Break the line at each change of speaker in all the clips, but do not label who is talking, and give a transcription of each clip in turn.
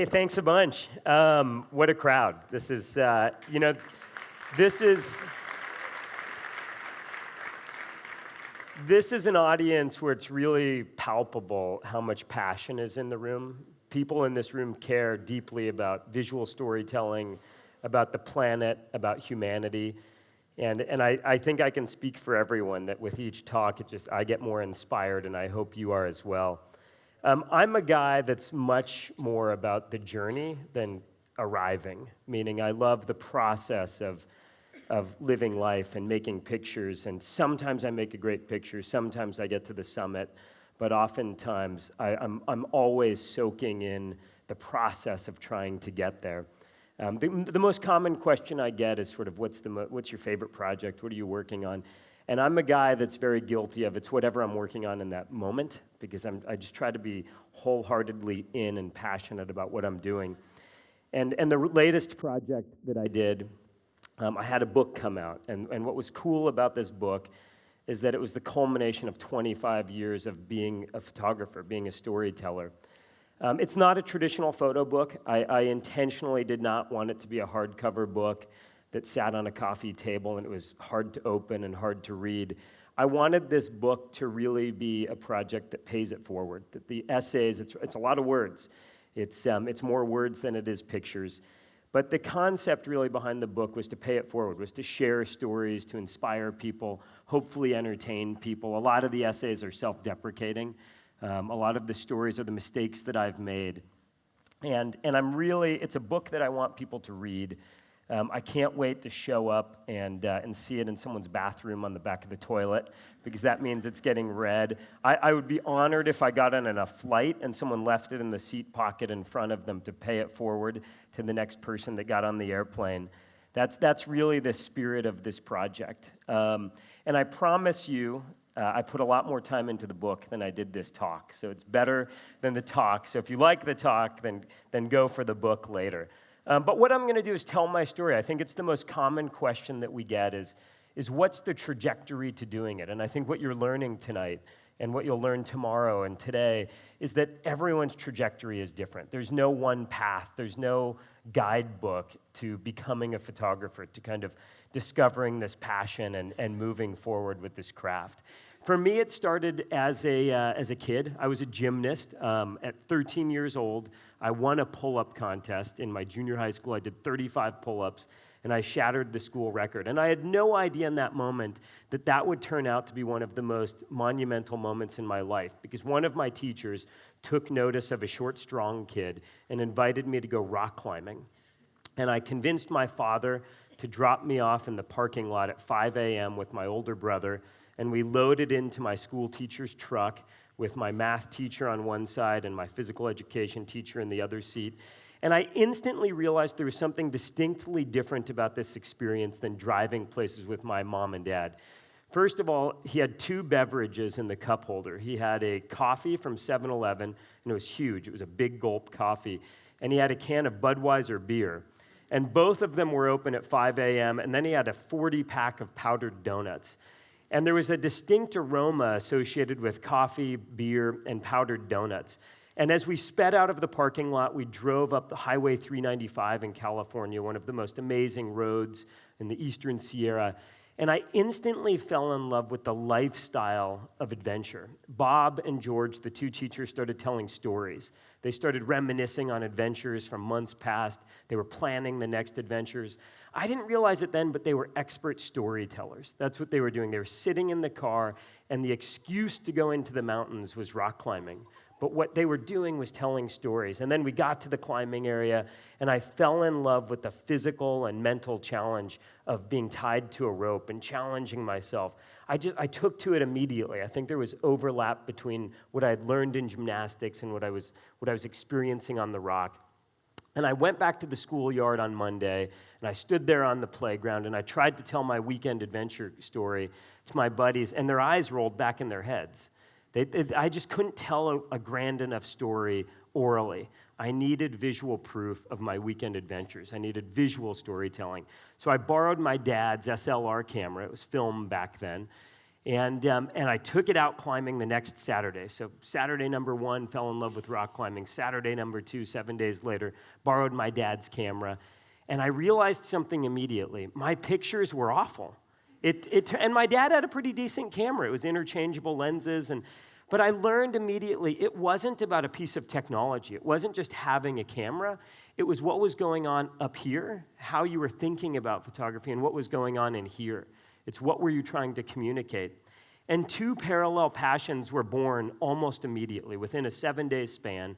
thanks a bunch. What a crowd. This is, this is this is an audience where it's really palpable how much passion is in the room. People in this room care deeply about visual storytelling, about the planet, about humanity. And I think I can speak for everyone that with each talk, I get more inspired, and I hope you are as well. I'm a guy that's much more about the journey than arriving, meaning I love the process of living life and making pictures, and sometimes I make a great picture, sometimes I get to the summit, but oftentimes I'm always soaking in the process of trying to get there. The most common question I get is sort of, what's your favorite project? What are you working on? And I'm a guy that's very guilty of it's whatever I'm working on in that moment, because I just try to be wholeheartedly in and passionate about what I'm doing. And the latest project that I did, I had a book come out. And what was cool about this book is that it was the culmination of 25 years of being a photographer, being a storyteller. It's not a traditional photo book. I intentionally did not want it to be a hardcover book that sat on a coffee table and it was hard to open and hard to read. I wanted this book to really be a project that pays it forward, that the essays, it's a lot of words. It's more words than it is pictures. But the concept really behind the book was to pay it forward, was to share stories, to inspire people, hopefully entertain people. A lot of the essays are self-deprecating. A lot of the stories are the mistakes that I've made. And it's a book that I want people to read. I can't wait to show up and see it in someone's bathroom on the back of the toilet, because that means it's getting read. I would be honored if I got on a flight and someone left it in the seat pocket in front of them to pay it forward to the next person that got on the airplane. That's really the spirit of this project. And I promise you, I put a lot more time into the book than I did this talk, so it's better than the talk. So if you like the talk, then go for the book later. But what I'm going to do is tell my story. I think it's the most common question that we get is what's the trajectory to doing it? And I think what you're learning tonight and what you'll learn tomorrow and today is that everyone's trajectory is different. There's no one path. There's no guidebook to becoming a photographer, to kind of discovering this passion and moving forward with this craft. For me, it started as a kid. I was a gymnast. At 13 years old, I won a pull-up contest. In my junior high school, I did 35 pull-ups, and I shattered the school record. And I had no idea in that moment that would turn out to be one of the most monumental moments in my life, because one of my teachers took notice of a short, strong kid and invited me to go rock climbing. And I convinced my father to drop me off in the parking lot at 5 a.m. with my older brother, and we loaded into my school teacher's truck with my math teacher on one side and my physical education teacher in the other seat. And I instantly realized there was something distinctly different about this experience than driving places with my mom and dad. First of all, he had two beverages in the cup holder. He had a coffee from 7-Eleven, and it was huge. It was a big gulp coffee. And he had a can of Budweiser beer. And both of them were open at 5 a.m., and then he had a 40-pack of powdered donuts. And there was a distinct aroma associated with coffee, beer, and powdered donuts. And as we sped out of the parking lot, we drove up the Highway 395 in California, one of the most amazing roads in the Eastern Sierra. And I instantly fell in love with the lifestyle of adventure. Bob and George, the two teachers, started telling stories. They started reminiscing on adventures from months past. They were planning the next adventures. I didn't realize it then, but they were expert storytellers. That's what they were doing. They were sitting in the car, and the excuse to go into the mountains was rock climbing. But what they were doing was telling stories. And then we got to the climbing area, and I fell in love with the physical and mental challenge of being tied to a rope and challenging myself. I took to it immediately. I think there was overlap between what I had learned in gymnastics and what I was experiencing on the rock. And I went back to the schoolyard on Monday, and I stood there on the playground, and I tried to tell my weekend adventure story to my buddies, and their eyes rolled back in their heads. I just couldn't tell a grand enough story orally. I needed visual proof of my weekend adventures. I needed visual storytelling. So I borrowed my dad's SLR camera. It was film back then. And I took it out climbing the next Saturday. So Saturday number 1, fell in love with rock climbing. Saturday number 2, 7 days later, borrowed my dad's camera. And I realized something immediately. My pictures were awful. And my dad had a pretty decent camera. It was interchangeable lenses. But I learned immediately it wasn't about a piece of technology. It wasn't just having a camera. It was what was going on up here, how you were thinking about photography, and what was going on in here. It's what were you trying to communicate. And 2 parallel passions were born almost immediately. Within a 7-day span,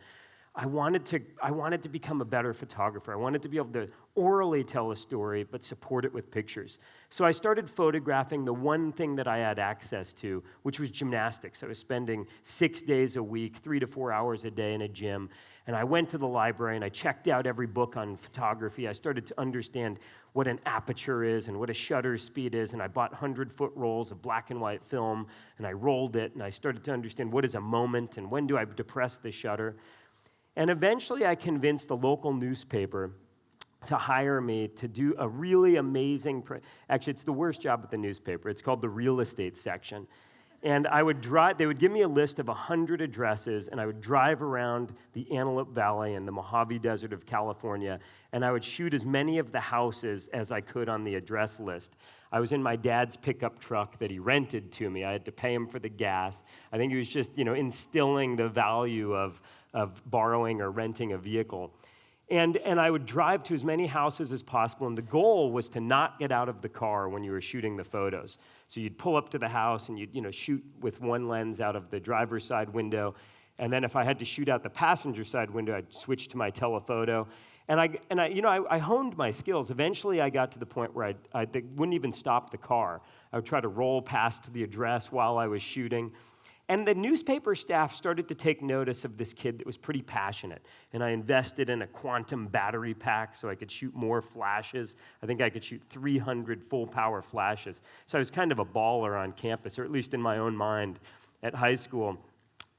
I wanted to become a better photographer. I wanted to be able to orally tell a story, but support it with pictures. So I started photographing the one thing that I had access to, which was gymnastics. I was spending 6 days a week, 3 to 4 hours a day in a gym. And I went to the library and I checked out every book on photography. I started to understand what an aperture is and what a shutter speed is. And I bought 100-foot rolls of black and white film and I rolled it. And I started to understand what is a moment and when do I depress the shutter. And eventually I convinced the local newspaper to hire me to do a really amazing, actually it's the worst job at the newspaper. It's called the real estate section. And they would give me a list of 100 addresses, and I would drive around the Antelope Valley and the Mojave Desert of California, and I would shoot as many of the houses as I could on the address list. I was in my dad's pickup truck that he rented to me. I had to pay him for the gas. I think he was just, instilling the value of borrowing or renting a vehicle. And I would drive to as many houses as possible, and the goal was to not get out of the car when you were shooting the photos. So you'd pull up to the house, and you'd shoot with one lens out of the driver's side window, and then if I had to shoot out the passenger side window, I'd switch to my telephoto. And I honed my skills. Eventually, I got to the point where I wouldn't even stop the car. I would try to roll past the address while I was shooting. And the newspaper staff started to take notice of this kid that was pretty passionate. And I invested in a quantum battery pack so I could shoot more flashes. I think I could shoot 300 full-power flashes. So I was kind of a baller on campus, or at least in my own mind at high school.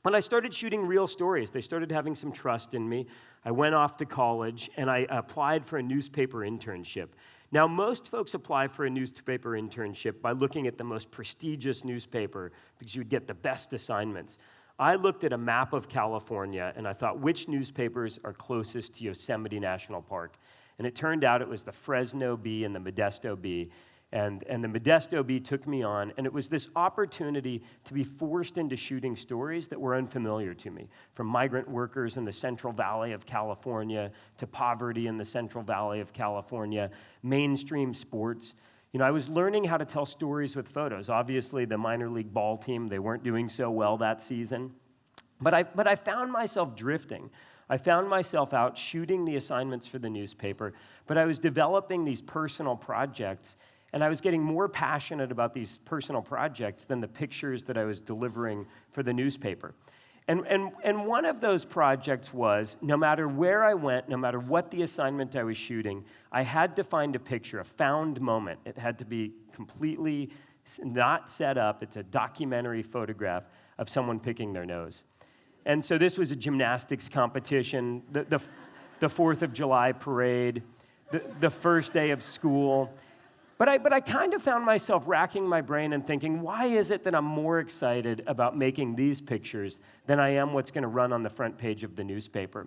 When I started shooting real stories, they started having some trust in me. I went off to college, and I applied for a newspaper internship. Now, most folks apply for a newspaper internship by looking at the most prestigious newspaper because you would get the best assignments. I looked at a map of California, and I thought, which newspapers are closest to Yosemite National Park? And it turned out it was the Fresno Bee and the Modesto Bee. And the Modesto Bee took me on, and it was this opportunity to be forced into shooting stories that were unfamiliar to me, from migrant workers in the Central Valley of California to poverty in the Central Valley of California, mainstream sports. I was learning how to tell stories with photos. Obviously, the minor league ball team, they weren't doing so well that season. But I found myself drifting. I found myself out shooting the assignments for the newspaper, but I was developing these personal projects. And I was getting more passionate about these personal projects than the pictures that I was delivering for the newspaper. And one of those projects was, no matter where I went, no matter what the assignment I was shooting, I had to find a picture, a found moment. It had to be completely not set up. It's a documentary photograph of someone picking their nose. And so this was a gymnastics competition, the 4th of July parade, the first day of school. But I kind of found myself racking my brain and thinking, why is it that I'm more excited about making these pictures than I am what's going to run on the front page of the newspaper?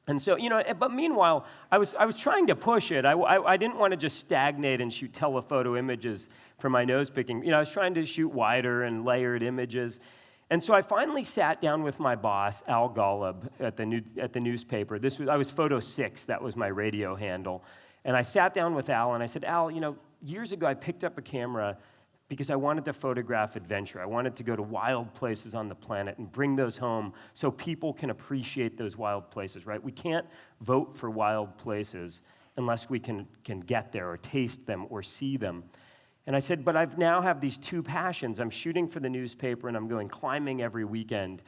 And so, but meanwhile, I was trying to push it. I didn't want to just stagnate and shoot telephoto images for my nose picking. I was trying to shoot wider and layered images. And so I finally sat down with my boss, Al Golub, at the newspaper. I was Photo 6, that was my radio handle. And I sat down with Al and I said, Al, years ago I picked up a camera because I wanted to photograph adventure. I wanted to go to wild places on the planet and bring those home so people can appreciate those wild places, right? We can't vote for wild places unless we can get there or taste them or see them. And I said, but I now have these two passions. I'm shooting for the newspaper and I'm going climbing every weekend.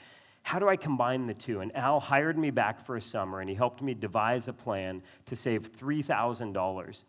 How do I combine the two? And Al hired me back for a summer, and he helped me devise a plan to save $3,000.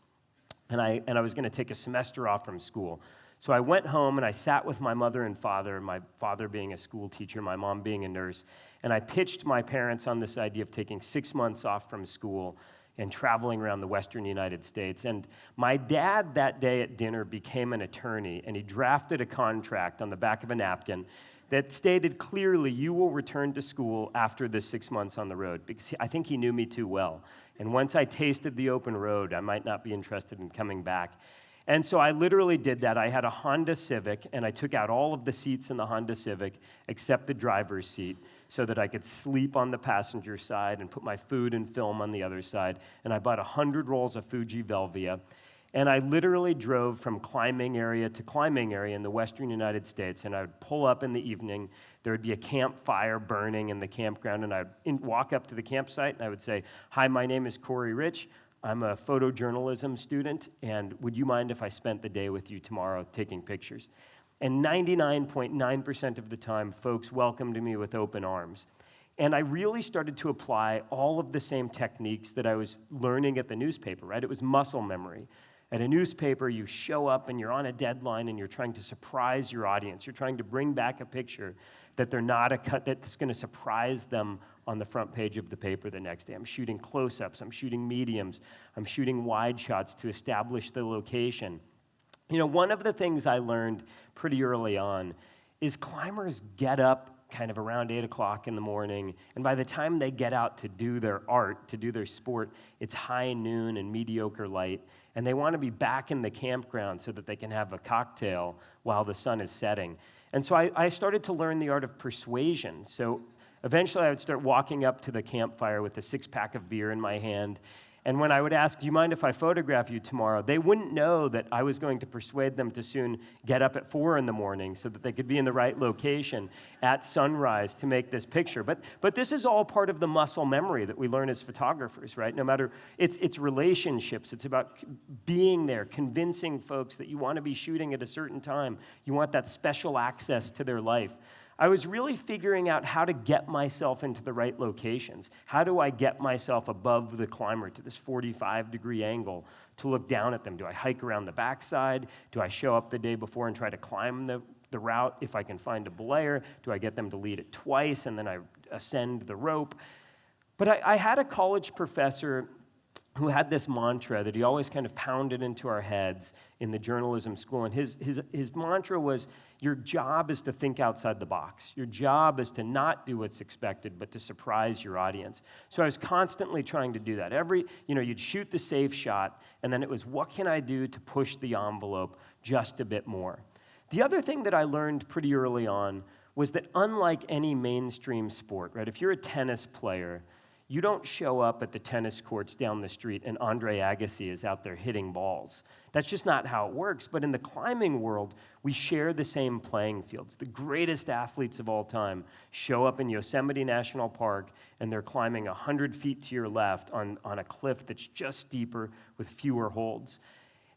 And I was going to take a semester off from school. So I went home, and I sat with my mother and father, my father being a school teacher, my mom being a nurse, and I pitched my parents on this idea of taking 6 months off from school and traveling around the western United States. And my dad that day at dinner became an attorney, and he drafted a contract on the back of a napkin that stated clearly, you will return to school after the 6 months on the road, because I think he knew me too well. And once I tasted the open road, I might not be interested in coming back. And so I literally did that. I had a Honda Civic, and I took out all of the seats in the Honda Civic except the driver's seat so that I could sleep on the passenger side and put my food and film on the other side. And I bought 100 rolls of Fuji Velvia. And I literally drove from climbing area to climbing area in the western United States, and I would pull up in the evening. There would be a campfire burning in the campground, and I would walk up to the campsite, and I would say, "Hi, my name is Corey Rich. I'm a photojournalism student, and would you mind if I spent the day with you tomorrow taking pictures?" And 99.9% of the time, folks welcomed me with open arms. And I really started to apply all of the same techniques that I was learning at the newspaper, right? It was muscle memory. At a newspaper, you show up and you're on a deadline and you're trying to surprise your audience. You're trying to bring back a picture that they're not a cut that's going to surprise them on the front page of the paper the next day. I'm shooting close-ups, I'm shooting mediums, I'm shooting wide shots to establish the location. You know, one of the things I learned pretty early on is climbers get up kind of around 8 o'clock in the morning, and by the time they get out to do their art, to do their sport, it's high noon and mediocre light, and they want to be back in the campground so that they can have a cocktail while the sun is setting. And so I started to learn the art of persuasion. So eventually I would start walking up to the campfire with a 6-pack of beer in my hand, and when I would ask, "Do you mind if I photograph you tomorrow?" they wouldn't know that I was going to persuade them to soon get up at 4 in the morning so that they could be in the right location at sunrise to make this picture. But this is all part of the muscle memory that we learn as photographers, right? No matter, it's relationships. It's about being there, convincing folks that you want to be shooting at a certain time. You want that special access to their life. I was really figuring out how to get myself into the right locations. How do I get myself above the climber to this 45-degree angle to look down at them? Do I hike around the backside? Do I show up the day before and try to climb the route if I can find a belayer? Do I get them to lead it twice and then I ascend the rope? But I had a college professor who had this mantra that he always kind of pounded into our heads in the journalism school. And his mantra was, your job is to think outside the box. Your job is to not do what's expected, but to surprise your audience. So I was constantly trying to do that. You'd shoot the safe shot, and then it was, what can I do to push the envelope just a bit more? The other thing that I learned pretty early on was that unlike any mainstream sport, right, if you're a tennis player, you don't show up at the tennis courts down the street and Andre Agassi is out there hitting balls. That's just not how it works. But in the climbing world, we share the same playing fields. The greatest athletes of all time show up in Yosemite National Park, and they're climbing 100 feet to your left on a cliff that's just steeper with fewer holds.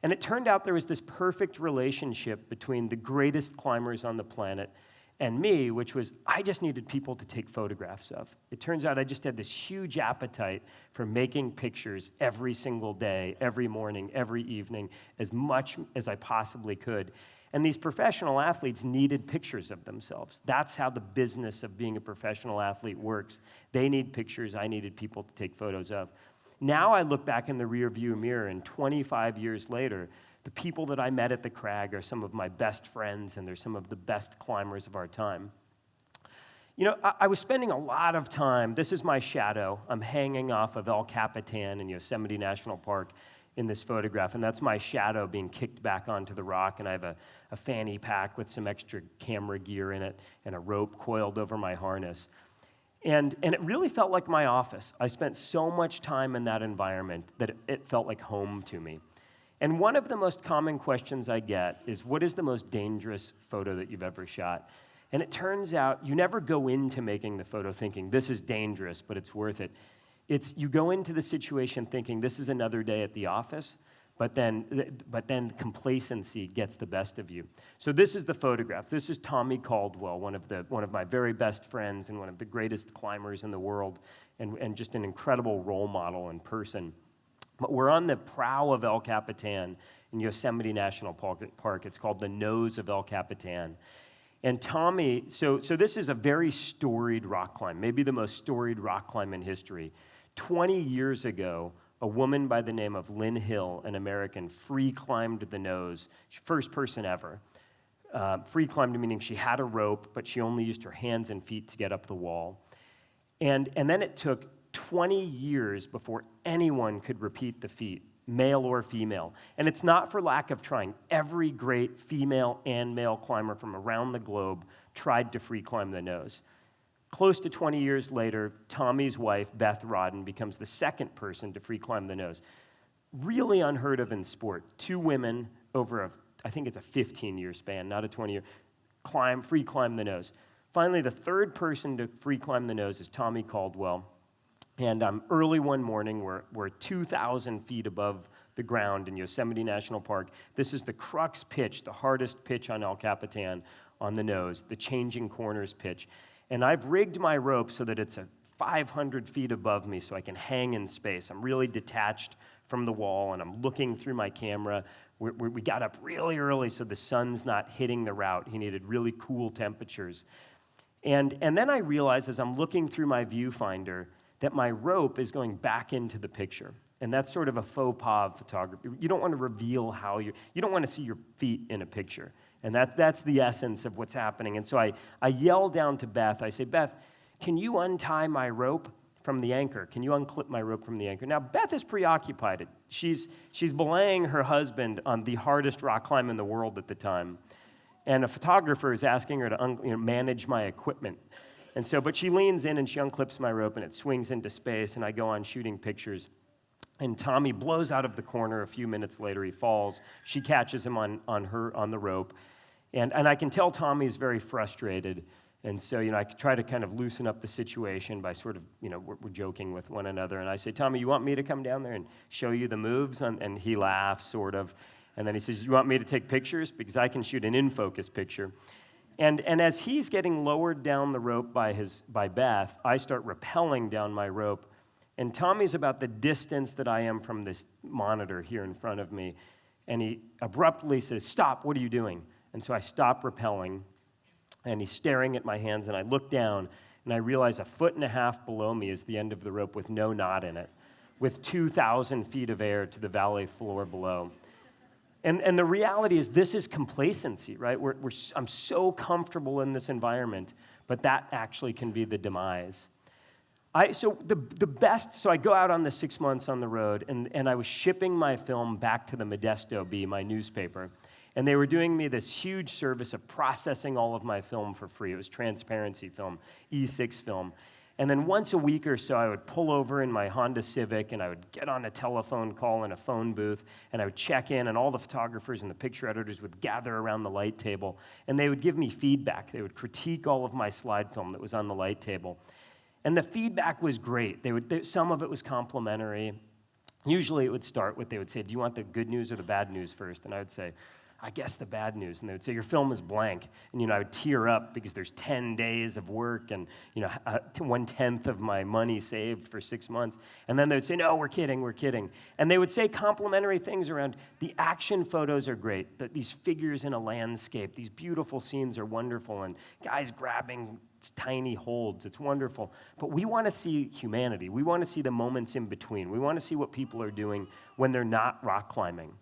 And it turned out there was this perfect relationship between the greatest climbers on the planet and me, which was I just needed people to take photographs of. It turns out I just had this huge appetite for making pictures every single day, every morning, every evening, as much as I possibly could. And these professional athletes needed pictures of themselves. That's how the business of being a professional athlete works. They need pictures. I needed people to take photos of. Now I look back in the rearview mirror, and 25 years later, the people that I met at the crag are some of my best friends, and they're some of the best climbers of our time. You know, I was spending a lot of time, this is my shadow, I'm hanging off of El Capitan in Yosemite National Park in this photograph, and that's my shadow being kicked back onto the rock, and I have a fanny pack with some extra camera gear in it and a rope coiled over my harness. And it really felt like my office. I spent so much time in that environment that it felt like home to me. And one of the most common questions I get is, what is the most dangerous photo that you've ever shot? And it turns out you never go into making the photo thinking, this is dangerous, but it's worth it. You go into the situation thinking, this is another day at the office, but then complacency gets the best of you. So this is the photograph. This is Tommy Caldwell, one of my very best friends and one of the greatest climbers in the world, and just an incredible role model in person. But we're on the prow of El Capitan in Yosemite National Park. It's called the Nose of El Capitan. And Tommy, so this is a very storied rock climb, maybe the most storied rock climb in history. 20 years ago, a woman by the name of Lynn Hill, an American, free climbed the nose, first person ever. Free climbed meaning she had a rope, but she only used her hands and feet to get up the wall. And then it took 20 years before anyone could repeat the feat, male or female. And it's not for lack of trying. Every great female and male climber from around the globe tried to free climb the nose. Close to 20 years later, Tommy's wife, Beth Rodden, becomes the second person to free climb the nose. Really unheard of in sport. Two women over I think it's a 15-year span, not a 20-year, free climb the nose. Finally, the third person to free climb the nose is Tommy Caldwell. And early one morning, we're 2,000 feet above the ground in Yosemite National Park. This is the crux pitch, the hardest pitch on El Capitan on the nose, the changing corners pitch. And I've rigged my rope so that it's 500 feet above me so I can hang in space. I'm really detached from the wall, and I'm looking through my camera. We got up really early so the sun's not hitting the route. He needed really cool temperatures. And then I realize as I'm looking through my viewfinder that my rope is going back into the picture. And that's sort of a faux pas of photography. You don't want to reveal you don't want to see your feet in a picture. And that's the essence of what's happening. And so I yell down to Beth. I say, Beth, can you untie my rope from the anchor? Can you unclip my rope from the anchor? Now, Beth is preoccupied. She's belaying her husband on the hardest rock climb in the world at the time. And a photographer is asking her to manage my equipment. And so, but she leans in and she unclips my rope and it swings into space and I go on shooting pictures. And Tommy blows out of the corner. A few minutes later, he falls. She catches him on the rope. And I can tell Tommy's very frustrated. And so, I try to kind of loosen up the situation by sort of, we're joking with one another. And I say, Tommy, you want me to come down there and show you the moves? And he laughs, sort of. And then he says, you want me to take pictures? Because I can shoot an in-focus picture. And as he's getting lowered down the rope by Beth, I start rappelling down my rope. And Tommy's about the distance that I am from this monitor here in front of me. And he abruptly says, stop, what are you doing? And so I stop rappelling. And he's staring at my hands, and I look down, and I realize 1.5 feet below me is the end of the rope with no knot in it, with 2,000 feet of air to the valley floor below. And the reality is this is complacency, right? I'm so comfortable in this environment, but that actually can be the demise. So I go out on the 6 months on the road, and I was shipping my film back to the Modesto Bee, my newspaper. And they were doing me this huge service of processing all of my film for free. It was transparency film, E6 film. And then once a week or so, I would pull over in my Honda Civic, and I would get on a telephone call in a phone booth, and I would check in, and all the photographers and the picture editors would gather around the light table, and they would give me feedback. They would critique all of my slide film that was on the light table. And the feedback was great. Some of it was complimentary. Usually it would start with, they would say, do you want the good news or the bad news first? And I would say, I guess the bad news. And they would say, your film is blank. And, I would tear up because there's 10 days of work and, 1/10 of my money saved for 6 months. And then they would say, no, we're kidding. And they would say complimentary things around, the action photos are great, these figures in a landscape, these beautiful scenes are wonderful, and guys grabbing tiny holds, it's wonderful. But we want to see humanity. We want to see the moments in between. We want to see what people are doing when they're not rock climbing.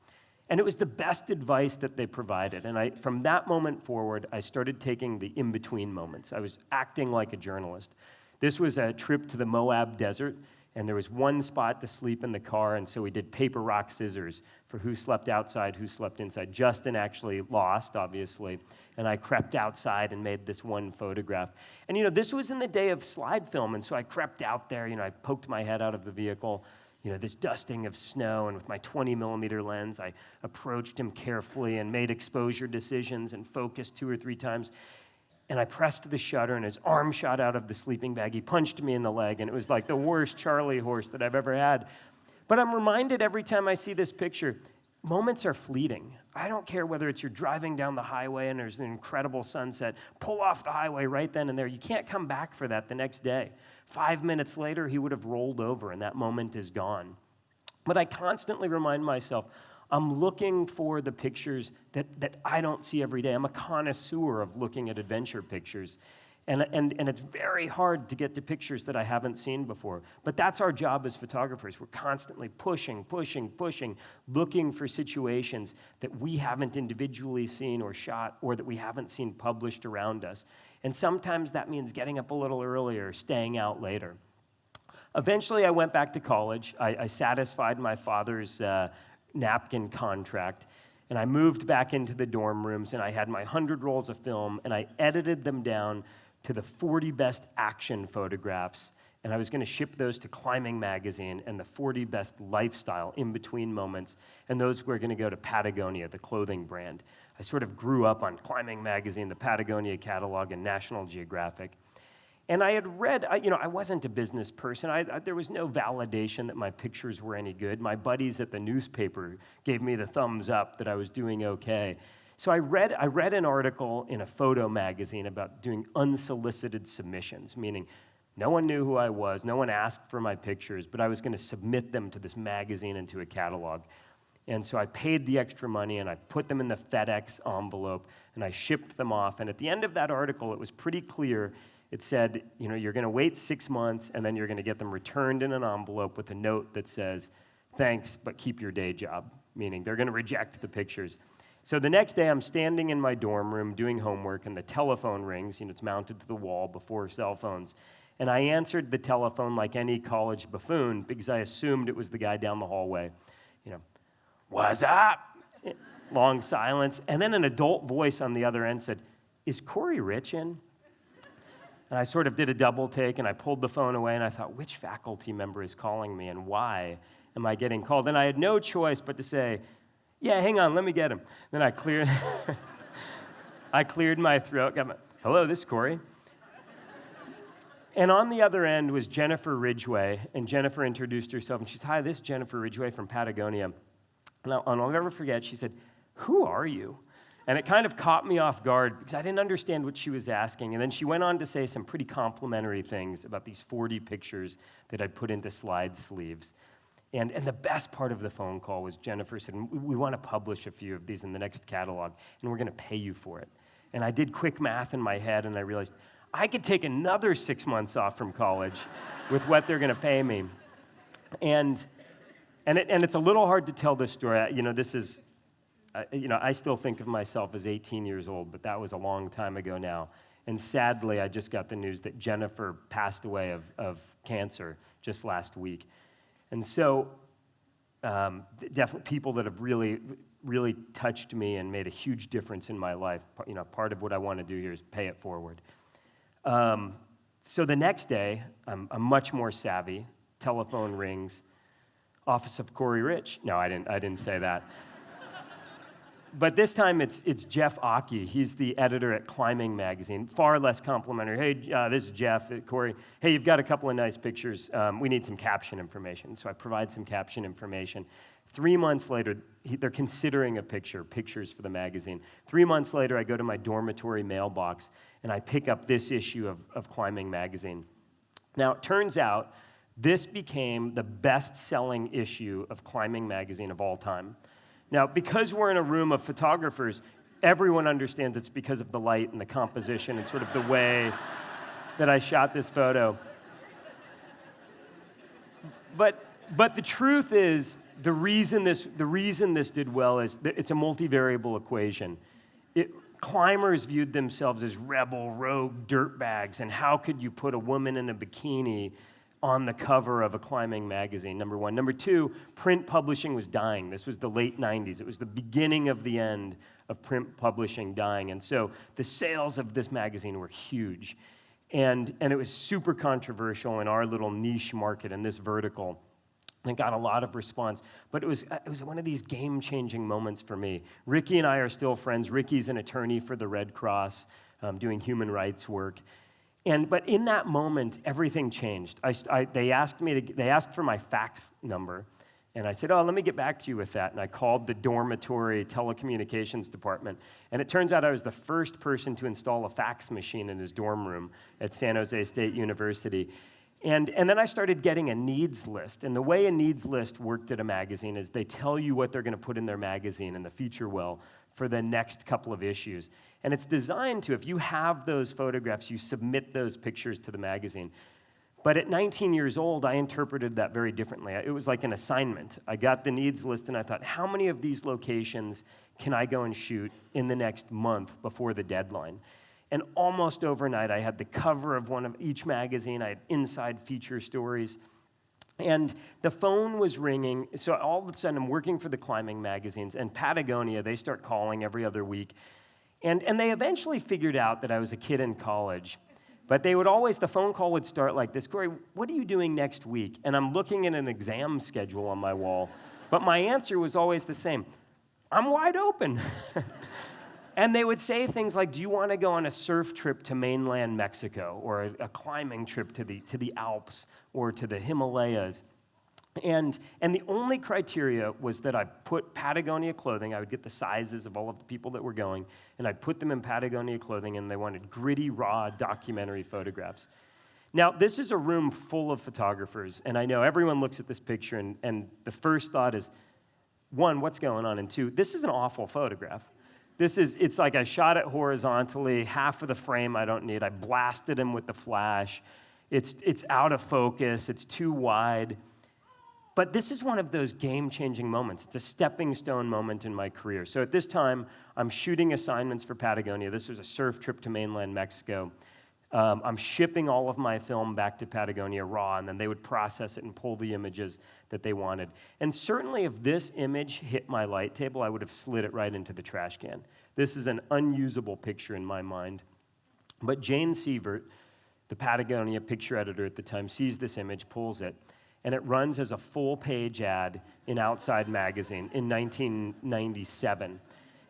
And it was the best advice that they provided. And from that moment forward, I started taking the in-between moments. I was acting like a journalist. This was a trip to the Moab Desert, and there was one spot to sleep in the car, and so we did paper, rock, scissors for who slept outside, who slept inside. Justin actually lost, obviously, and I crept outside and made this one photograph. And, this was in the day of slide film, and so I crept out there. I poked my head out of the vehicle, this dusting of snow, and with my 20-millimeter lens, I approached him carefully and made exposure decisions and focused 2 or 3 times. And I pressed the shutter, and his arm shot out of the sleeping bag. He punched me in the leg, and it was like the worst Charlie horse that I've ever had. But I'm reminded every time I see this picture, moments are fleeting. I don't care whether it's you're driving down the highway and there's an incredible sunset. Pull off the highway right then and there. You can't come back for that the next day. 5 minutes later, he would have rolled over, and that moment is gone. But I constantly remind myself, I'm looking for the pictures that I don't see every day. I'm a connoisseur of looking at adventure pictures. And it's very hard to get to pictures that I haven't seen before. But that's our job as photographers. We're constantly pushing, looking for situations that we haven't individually seen or shot or that we haven't seen published around us. And sometimes that means getting up a little earlier, staying out later. Eventually, I went back to college. I satisfied my father's napkin contract, and I moved back into the dorm rooms, and I had my 100 rolls of film, and I edited them down to the 40 best action photographs, and I was going to ship those to Climbing Magazine and the 40 best lifestyle in-between moments, and those were going to go to Patagonia, the clothing brand. I sort of grew up on Climbing Magazine, the Patagonia catalog, and National Geographic. And I had read, I wasn't a business person. There was no validation that my pictures were any good. My buddies at the newspaper gave me the thumbs up that I was doing okay. So I read an article in a photo magazine about doing unsolicited submissions, meaning no one knew who I was, no one asked for my pictures, but I was going to submit them to this magazine and to a catalog. And so I paid the extra money, and I put them in the FedEx envelope, and I shipped them off. And at the end of that article, it was pretty clear. It said, you're going to wait 6 months, and then you're going to get them returned in an envelope with a note that says, thanks, but keep your day job, meaning they're going to reject the pictures. So the next day, I'm standing in my dorm room doing homework, and the telephone rings. It's mounted to the wall before cell phones. And I answered the telephone like any college buffoon because I assumed it was the guy down the hallway. What's up? Long silence. And then an adult voice on the other end said, is Corey Rich in? And I sort of did a double take, and I pulled the phone away, and I thought, which faculty member is calling me, and why am I getting called? And I had no choice but to say, yeah, hang on, let me get him. Then I cleared my throat. Hello, this is Corey. And on the other end was Jennifer Ridgway, and Jennifer introduced herself, and she said, hi, this is Jennifer Ridgway from Patagonia. And I'll never forget, she said, who are you? And it kind of caught me off guard because I didn't understand what she was asking. And then she went on to say some pretty complimentary things about these 40 pictures that I'd put into slide sleeves. And the best part of the phone call was Jennifer said, we want to publish a few of these in the next catalog, and we're going to pay you for it. And I did quick math in my head, and I realized I could take another 6 months off from college with what they're going to pay me. And it's a little hard to tell this story. I still think of myself as 18 years old, but that was a long time ago now. And sadly, I just got the news that Jennifer passed away of cancer just last week. And so definitely people that have really, really touched me and made a huge difference in my life, part of what I want to do here is pay it forward. So the next day, I'm much more savvy. Telephone rings. Office of Corey Rich. No, I didn't say that. But this time it's Jeff Aki. He's the editor at Climbing Magazine. Far less complimentary. Hey, this is Jeff, Corey. Hey, you've got a couple of nice pictures. We need some caption information. So I provide some caption information. 3 months later, they're considering pictures for the magazine. 3 months later, I go to my dormitory mailbox, and I pick up this issue of Climbing Magazine. Now, it turns out this became the best-selling issue of Climbing Magazine of all time. Now, because we're in a room of photographers, everyone understands it's because of the light and the composition and sort of the way that I shot this photo. But the truth is, the reason this did well is that it's a multivariable equation. Climbers viewed themselves as rebel, rogue dirtbags, and how could you put a woman in a bikini on the cover of a Climbing magazine, number one. Number two, print publishing was dying. This was the late 90s. It was the beginning of the end of print publishing dying. And so the sales of this magazine were huge. And it was super controversial in our little niche market in this vertical. And it got a lot of response. But it was one of these game-changing moments for me. Ricky and I are still friends. Ricky's an attorney for the Red Cross, doing human rights work. But in that moment, everything changed. They asked for my fax number, and I said, let me get back to you with that. And I called the dormitory telecommunications department. And it turns out I was the first person to install a fax machine in his dorm room at San Jose State University. And then I started getting a needs list. And the way a needs list worked at a magazine is they tell you what they're going to put in their magazine and the feature well for the next couple of issues. And it's designed to, if you have those photographs, you submit those pictures to the magazine. But at 19 years old, I interpreted that very differently. It was like an assignment. I got the needs list, and I thought, how many of these locations can I go and shoot in the next month before the deadline? And almost overnight, I had the cover of one of each magazine. I had inside feature stories. And the phone was ringing. So all of a sudden, I'm working for the climbing magazines. And Patagonia, they start calling every other week. And they eventually figured out that I was a kid in college. But they would always, the phone call would start like this: Corey, what are you doing next week? And I'm looking at an exam schedule on my wall. But my answer was always the same: I'm wide open. And they would say things like, do you want to go on a surf trip to mainland Mexico, or a climbing trip to the Alps or to the Himalayas? And the only criteria was that I put Patagonia clothing. I would get the sizes of all of the people that were going, and I'd put them in Patagonia clothing, and they wanted gritty, raw documentary photographs. Now, this is a room full of photographers, and I know everyone looks at this picture, and the first thought is, one, what's going on? And two, this is an awful photograph. It's like I shot it horizontally, half of the frame I don't need. I blasted him with the flash. It's out of focus, it's too wide. But this is one of those game-changing moments. It's a stepping stone moment in my career. So at this time, I'm shooting assignments for Patagonia. This was a surf trip to mainland Mexico. I'm shipping all of my film back to Patagonia raw, and then they would process it and pull the images that they wanted. And certainly if this image hit my light table, I would have slid it right into the trash can. This is an unusable picture in my mind. But Jane Sievert, the Patagonia picture editor at the time, sees this image, pulls it, and it runs as a full-page ad in Outside Magazine in 1997.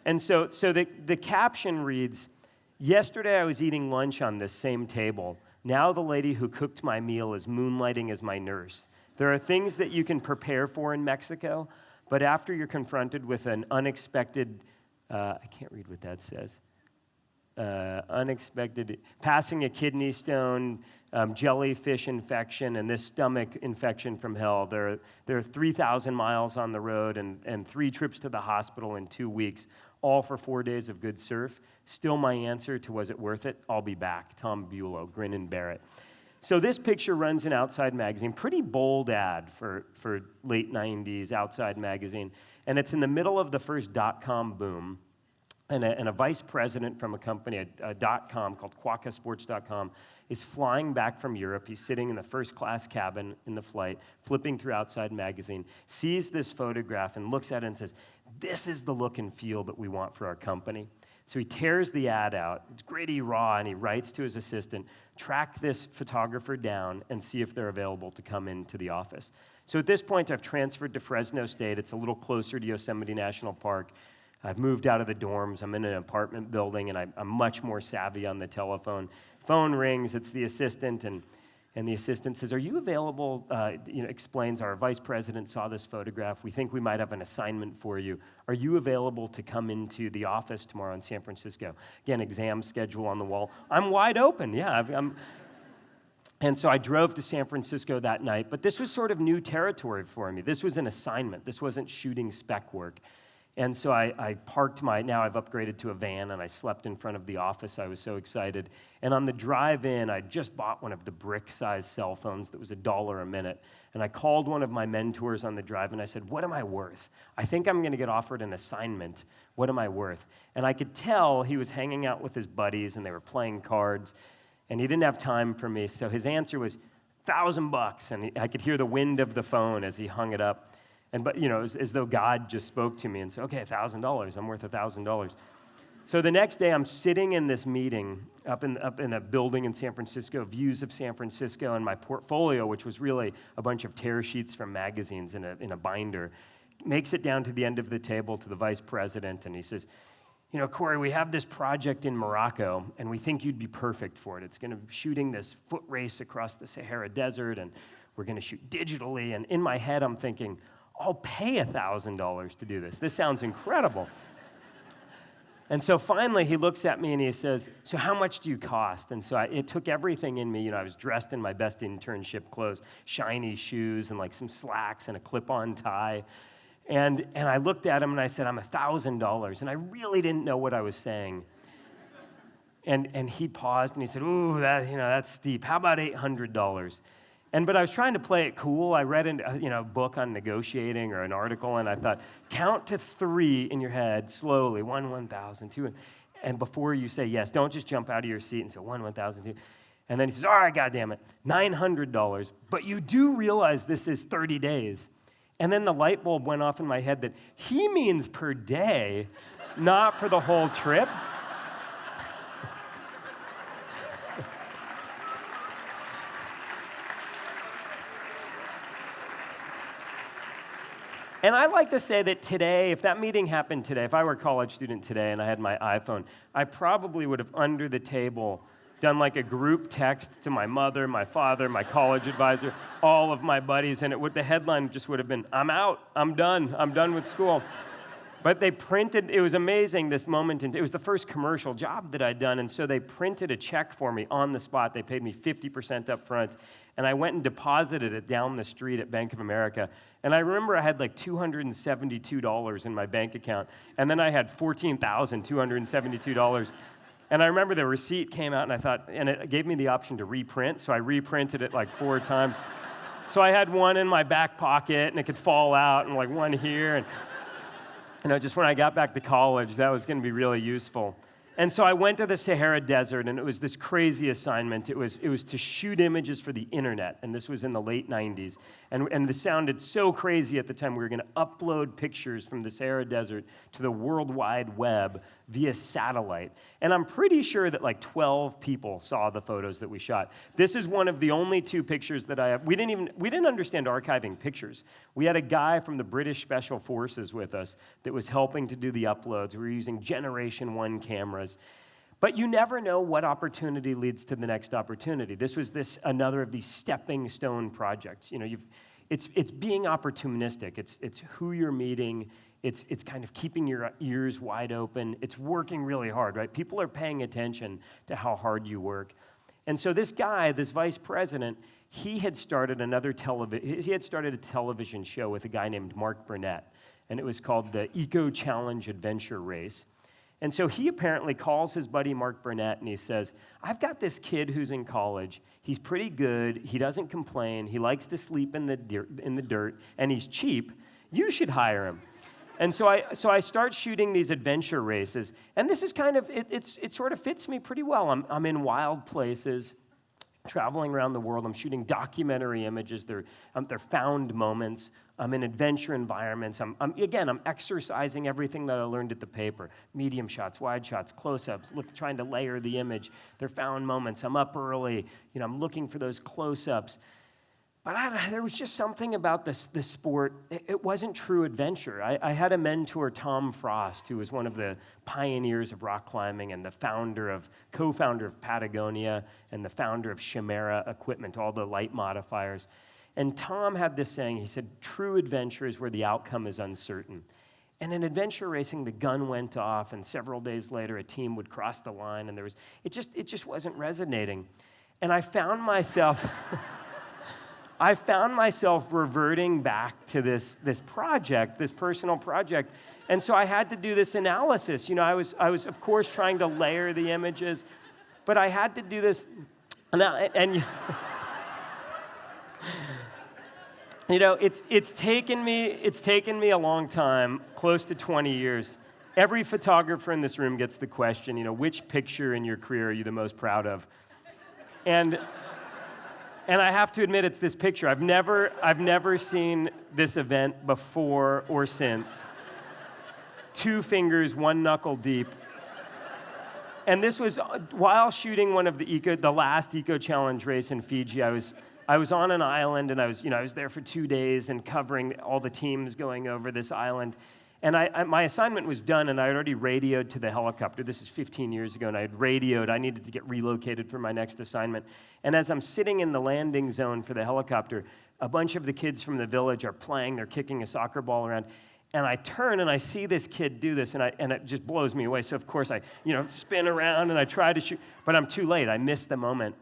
And so the caption reads, "Yesterday I was eating lunch on this same table. Now the lady who cooked my meal is moonlighting as my nurse. There are things that you can prepare for in Mexico, but after you're confronted with an unexpected," I can't read what that says, unexpected, passing a kidney stone, jellyfish infection, and this stomach infection from hell. There are 3,000 miles on the road and 3 trips to the hospital in 2 weeks, all for 4 days of good surf. Still my answer to was it worth it? I'll be back. Tom Bulow, grin and bear it. So this picture runs in Outside Magazine, pretty bold ad for late 90s Outside Magazine, and it's in the middle of the first dot-com boom. And a vice president from a company, a dot-com called quackasports.com, is flying back from Europe. He's sitting in the first-class cabin in the flight, flipping through Outside Magazine, sees this photograph and looks at it and says, this is the look and feel that we want for our company. So he tears the ad out. It's gritty, raw, and he writes to his assistant, track this photographer down and see if they're available to come into the office. So at this point, I've transferred to Fresno State. It's a little closer to Yosemite National Park. I've moved out of the dorms. I'm in an apartment building, and I'm much more savvy on the telephone. Phone rings. It's the assistant, and the assistant says, are you available? Explains our vice president saw this photograph. We think we might have an assignment for you. Are you available to come into the office tomorrow in San Francisco? Again, exam schedule on the wall. I'm wide open, yeah. And so I drove to San Francisco that night, but this was sort of new territory for me. This was an assignment. This wasn't shooting spec work. And so I parked now I've upgraded to a van, and I slept in front of the office. I was so excited. And on the drive in, I just bought one of the brick-sized cell phones that was $1 a minute. And I called one of my mentors on the drive, and I said, what am I worth? I think I'm going to get offered an assignment. What am I worth? And I could tell he was hanging out with his buddies, and they were playing cards, and he didn't have time for me. So his answer was $1,000, and I could hear the wind of the phone as he hung it up. But it was as though God just spoke to me and said, okay, $1,000, I'm worth $1,000. So the next day, I'm sitting in this meeting up in a building in San Francisco, views of San Francisco, and my portfolio, which was really a bunch of tear sheets from magazines in a binder, makes it down to the end of the table to the vice president, and he says, Corey, we have this project in Morocco, and we think you'd be perfect for it. It's going to be shooting this foot race across the Sahara Desert, and we're going to shoot digitally. And in my head, I'm thinking, I'll pay $1,000 to do this. This sounds incredible. And so finally, he looks at me and he says, so how much do you cost? And so it took everything in me. I was dressed in my best internship clothes, shiny shoes and like some slacks and a clip-on tie. And I looked at him and I said, I'm $1,000. And I really didn't know what I was saying. And he paused and he said, ooh, that's steep. How about $800? But I was trying to play it cool. I read a book on negotiating or an article, and I thought, count to 3 in your head slowly. 1,000, 2. And before you say yes, don't just jump out of your seat and say 1,000, 2. And then he says, all right, goddamn it, $900. But you do realize this is 30 days. And then the light bulb went off in my head that he means per day, not for the whole trip. And I like to say that today, if that meeting happened today, if I were a college student today and I had my iPhone, I probably would have under the table done like a group text to my mother, my father, my college advisor, all of my buddies, and the headline just would have been, I'm out, I'm done with school. But they printed, it was amazing, this moment, and it was the first commercial job that I'd done, and so they printed a check for me on the spot. They paid me 50% up front, and I went and deposited it down the street at Bank of America. And I remember I had like $272 in my bank account, and then I had $14,272. And I remember the receipt came out, and I thought, and it gave me the option to reprint, so I reprinted it like 4 times. So I had one in my back pocket, and it could fall out, and like one here, and just when I got back to college, that was going to be really useful. And so I went to the Sahara Desert, and it was this crazy assignment. It was to shoot images for the internet, and this was in the late 90s. And this sounded so crazy at the time. We were going to upload pictures from the Sahara Desert to the World Wide Web via satellite. And I'm pretty sure that like 12 people saw the photos that we shot. This is one of the only 2 pictures that I have. We didn't understand archiving pictures. We had a guy from the British Special Forces with us that was helping to do the uploads. We were using Generation 1 cameras. But you never know what opportunity leads to the next opportunity. This was another of these stepping stone projects. It's being opportunistic. It's who you're meeting. It's kind of keeping your ears wide open. It's working really hard, right? People are paying attention to how hard you work. And so this guy, this vice president, he had started a television show with a guy named Mark Burnett, and it was called the Eco Challenge Adventure Race. And so he apparently calls his buddy Mark Burnett and he says, I've got this kid who's in college. He's pretty good. He doesn't complain. He likes to sleep in the dirt, and he's cheap. You should hire him. And so I start shooting these adventure races, and this is kind of, it sort of fits me pretty well. I'm in wild places, traveling around the world. I'm shooting documentary images. They're found moments. I'm in adventure environments. I'm exercising everything that I learned at the paper. Medium shots, wide shots, close-ups, trying to layer the image. They're found moments. I'm up early. I'm looking for those close-ups. But there was just something about this sport. It wasn't true adventure. I had a mentor, Tom Frost, who was one of the pioneers of rock climbing and the co-founder of Patagonia and the founder of Chimera Equipment, all the light modifiers. And Tom had this saying. He said, true adventure is where the outcome is uncertain. And in adventure racing, the gun went off, and several days later, a team would cross the line, and it just wasn't resonating. And I found myself reverting back to this project, this personal project. And so I had to do this analysis. I was of course trying to layer the images, but I had to do this. It's taken me a long time, close to 20 years. Every photographer in this room gets the question, which picture in your career are you the most proud of? And I have to admit, it's this picture. I've never seen this event before or since. 2 fingers, 1 knuckle deep. And this was while shooting one of the last Eco Challenge race in Fiji. I was on an island, and I was there for 2 days and covering all the teams going over this island. And my assignment was done, and I had already radioed to the helicopter. This is 15 years ago, and I needed to get relocated for my next assignment. And as I'm sitting in the landing zone for the helicopter, a bunch of the kids from the village are playing. They're kicking a soccer ball around. And I turn, and I see this kid do this, and it just blows me away. So, of course, I spin around, and I try to shoot, but I'm too late. I miss the moment.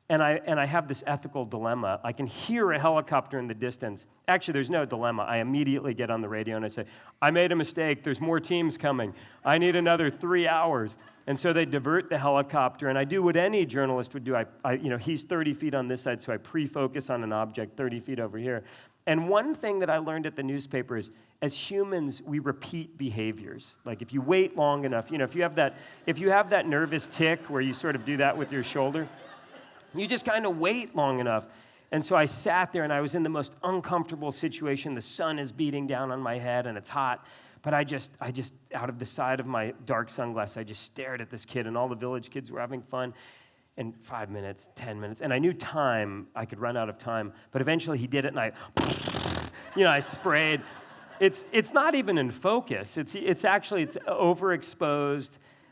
And I have this ethical dilemma. I can hear a helicopter in the distance. Actually, there's no dilemma. I immediately get on the radio and I say, I made a mistake. There's more teams coming. I need another 3 hours. And so they divert the helicopter, and I do what any journalist would do. He's 30 feet on this side, so I pre-focus on an object 30 feet over here. And one thing that I learned at the newspaper is, as humans, we repeat behaviors. Like if you wait long enough, if you have that nervous tick where you sort of do that with your shoulder, you just kind of wait long enough. And so I sat there, and I was in the most uncomfortable situation. The sun is beating down on my head, and it's hot. But I just, out of the side of my dark sunglasses, I just stared at this kid, and all the village kids were having fun. And 5 minutes, 10 minutes, and I knew I could run out of time. But eventually he did it, and I sprayed. It's not even in focus. It's overexposed.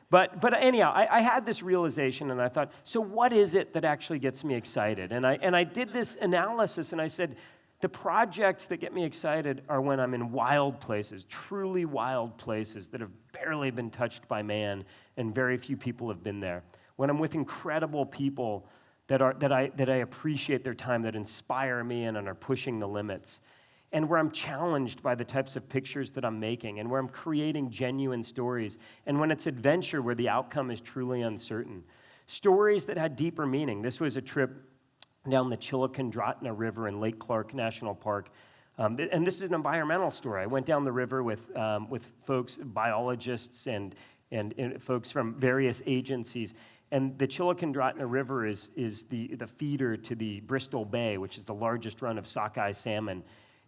But anyhow, I had this realization, and I thought, so what is it that actually gets me excited? And I did this analysis, and I said, the projects that get me excited are when I'm in wild places, truly wild places that have barely been touched by man, and very few people have been there. When I'm with incredible people that I appreciate their time, that inspire me and are pushing the limits. And where I'm challenged by the types of pictures that I'm making, and where I'm creating genuine stories, and when it's adventure where the outcome is truly uncertain. Stories that had deeper meaning. This was a trip down the Chillicothe River in Lake Clark National Park. And this is an environmental story. I went down the river with folks, biologists, and folks from various agencies. And the Chillicothe River is the feeder to the Bristol Bay, which is the largest run of sockeye salmon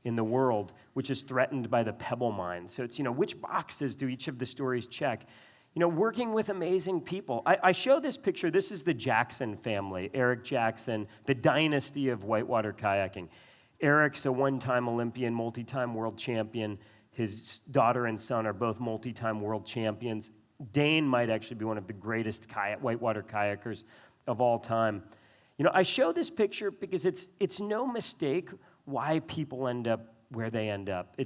in the world, which is threatened by the Pebble Mine. So it's, which boxes do each of the stories check? Working with amazing people. I show this picture. This is the Jackson family, Eric Jackson, the dynasty of whitewater kayaking. Eric's a one-time Olympian, multi-time world champion. His daughter and son are both multi-time world champions. Dane might actually be one of the greatest whitewater kayakers of all time. I show this picture because it's no mistake why people end up where they end up.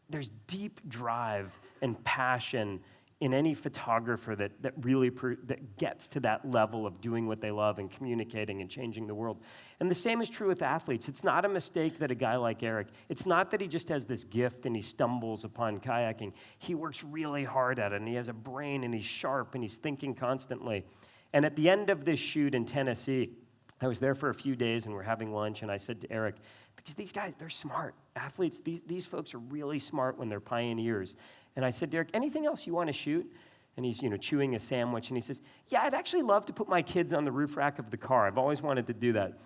There's deep drive and passion in any photographer that really that gets to that level of doing what they love and communicating and changing the world. And the same is true with athletes. It's not a mistake that a guy like Eric, it's not that he just has this gift and he stumbles upon kayaking. He works really hard at it, and he has a brain, and he's sharp, and he's thinking constantly. And at the end of this shoot in Tennessee, I was there for a few days, and we're having lunch, and I said to Eric, because these guys, they're smart. Athletes, these folks are really smart when they're pioneers. And I said, Derek, anything else you want to shoot? And he's, chewing a sandwich, and he says, yeah, I'd actually love to put my kids on the roof rack of the car. I've always wanted to do that.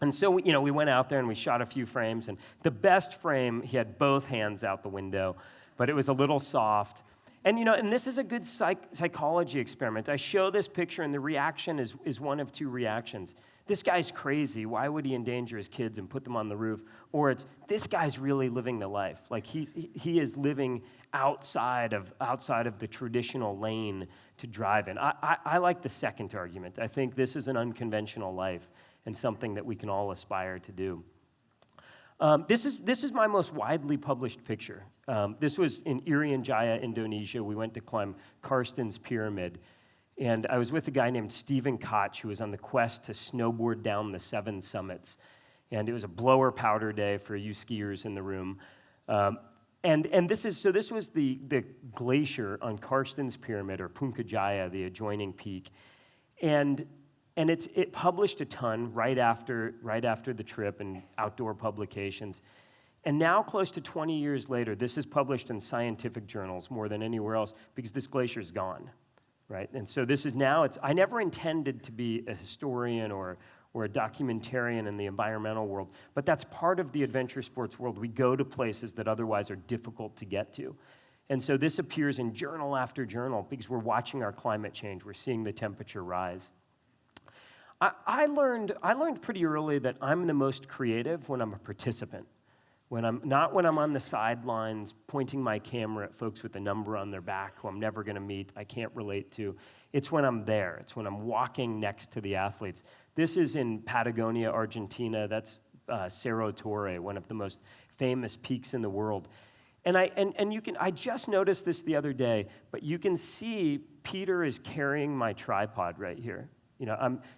And so, we went out there, and we shot a few frames, and the best frame, he had both hands out the window, but it was a little soft. And, and this is a good psychology experiment. I show this picture, and the reaction is one of two reactions. This guy's crazy. Why would he endanger his kids and put them on the roof? Or it's, this guy's really living the life. Like he is living outside of the traditional lane to drive in. I like the second argument. I think this is an unconventional life and something that we can all aspire to do. This is my most widely published picture. This was in Irian Jaya, Indonesia. We went to climb Karstens Pyramid. And I was with a guy named Stephen Koch, who was on the quest to snowboard down the 7 summits. And it was a blower powder day for you skiers in the room. And this was the glacier on Karstens Pyramid, or Puncajaya, the adjoining peak. And it published a ton right after the trip in outdoor publications. And now, close to 20 years later, this is published in scientific journals more than anywhere else because this glacier's gone. Right? And so this is now, I never intended to be a historian or a documentarian in the environmental world, but that's part of the adventure sports world. We go to places that otherwise are difficult to get to. And so this appears in journal after journal because we're watching our climate change. We're seeing the temperature rise. I learned pretty early that I'm the most creative when I'm a participant. When I'm on the sidelines pointing my camera at folks with a number on their back who I'm never going to meet, I can't relate to. It's when I'm there. It's when I'm walking next to the athletes. This is in Patagonia, Argentina. That's Cerro Torre, one of the most famous peaks in the world. And I just noticed this the other day, but you can see Peter is carrying my tripod right here.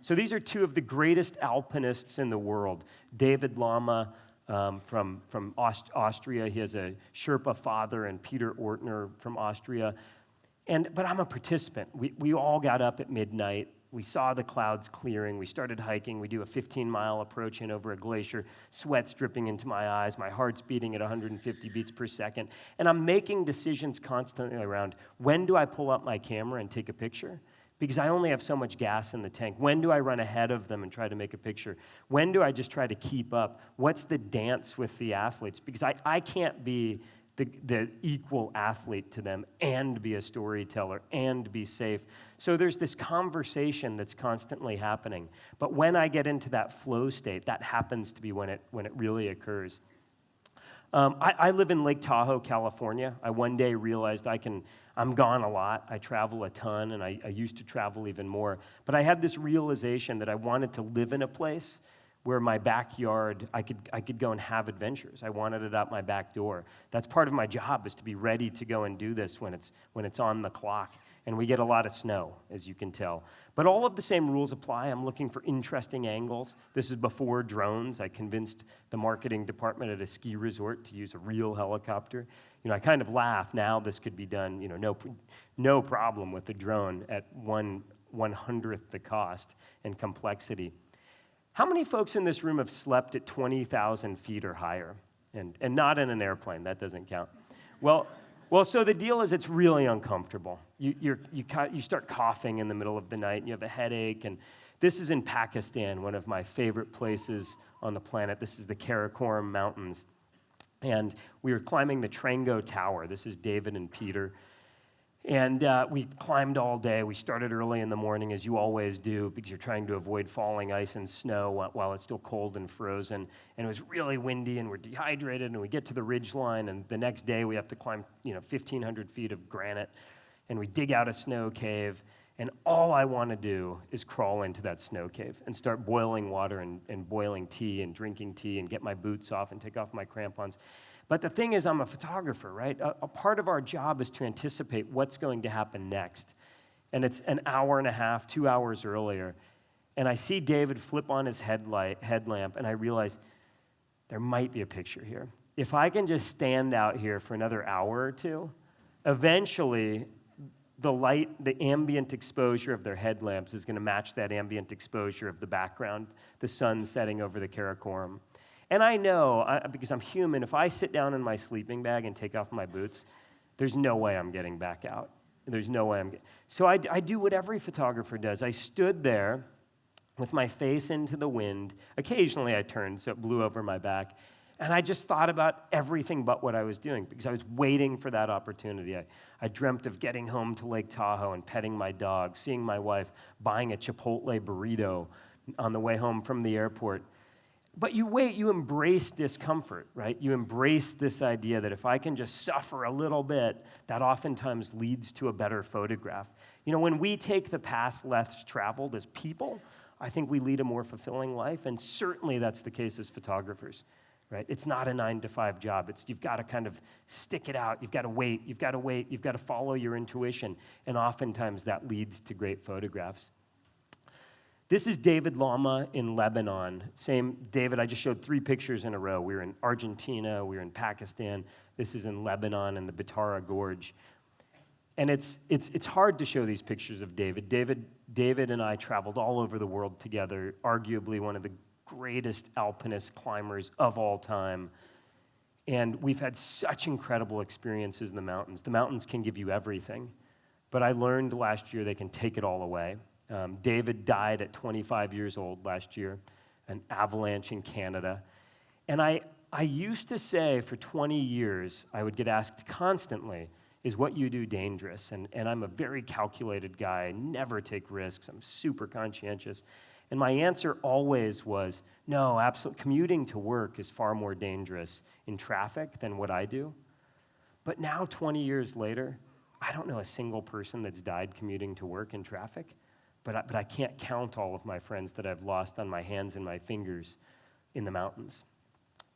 So these are two of the greatest alpinists in the world. David Lama from Austria. He has a Sherpa father, and Peter Ortner from Austria. But I'm a participant. We all got up at midnight. We saw the clouds clearing. We started hiking. We do a 15-mile approach in over a glacier, sweat's dripping into my eyes, my heart's beating at 150 beats per second. And I'm making decisions constantly around, when do I pull up my camera and take a picture? Because I only have so much gas in the tank. When do I run ahead of them and try to make a picture? When do I just try to keep up? What's the dance with the athletes? Because I can't be the equal athlete to them and be a storyteller and be safe. So there's this conversation that's constantly happening. But when I get into that flow state, that happens to be when it really occurs. I live in Lake Tahoe, California. I one day realized I'm gone a lot. I travel a ton, and I used to travel even more. But I had this realization that I wanted to live in a place where my backyard, I could go and have adventures. I wanted it out my back door. That's part of my job, is to be ready to go and do this when it's on the clock. And we get a lot of snow, as you can tell. But all of the same rules apply. I'm looking for interesting angles. This is before drones. I convinced the marketing department at a ski resort to use a real helicopter. I kind of laugh. Now this could be done, no problem with a drone at 1/100th the cost and complexity. How many folks in this room have slept at 20,000 feet or higher? And not in an airplane, that doesn't count. Well, so the deal is, it's really uncomfortable. You start coughing in the middle of the night, and you have a headache. And this is in Pakistan, one of my favorite places on the planet. This is the Karakoram Mountains. And we were climbing the Trango Tower. This is David and Peter. And we climbed all day. We started early in the morning, as you always do, because you're trying to avoid falling ice and snow while it's still cold and frozen. And it was really windy, and we're dehydrated, and we get to the ridge line, and the next day we have to climb 1,500 feet of granite, and we dig out a snow cave, and all I want to do is crawl into that snow cave and start boiling water and boiling tea and drinking tea and get my boots off and take off my crampons. But the thing is, I'm a photographer, right? A part of our job is to anticipate what's going to happen next. And it's an hour and a half, 2 hours earlier. And I see David flip on his headlamp, and I realize there might be a picture here. If I can just stand out here for another hour or two, eventually the light, the ambient exposure of their headlamps is going to match that ambient exposure of the background, the sun setting over the Karakoram. And I know, because I'm human, if I sit down in my sleeping bag and take off my boots, there's no way I'm getting back out. There's no way So I do what every photographer does. I stood there with my face into the wind. Occasionally I turned, so it blew over my back. And I just thought about everything but what I was doing, because I was waiting for that opportunity. I dreamt of getting home to Lake Tahoe and petting my dog, seeing my wife, buying a Chipotle burrito on the way home from the airport. But you wait, you embrace discomfort, right? You embrace this idea that if I can just suffer a little bit, that oftentimes leads to a better photograph. When we take the path less traveled as people, I think we lead a more fulfilling life, and certainly that's the case as photographers, right? It's not a 9-to-5 job. You've got to kind of stick it out. You've got to wait. You've got to follow your intuition, and oftentimes that leads to great photographs. This is David Lama in Lebanon. Same David, I just showed 3 pictures in a row. We were in Argentina, we were in Pakistan. This is in Lebanon in the Batara Gorge. And it's hard to show these pictures of David. David and I traveled all over the world together, arguably one of the greatest alpinist climbers of all time. And we've had such incredible experiences in the mountains. The mountains can give you everything, but I learned last year they can take it all away. David died at 25 years old last year, an avalanche in Canada. And I used to say for 20 years, I would get asked constantly, is what you do dangerous? And I'm a very calculated guy. I never take risks. I'm super conscientious. And my answer always was, no, absolutely. Commuting to work is far more dangerous in traffic than what I do. But now, 20 years later, I don't know a single person that's died commuting to work in traffic. But I can't count all of my friends that I've lost on my hands and my fingers in the mountains.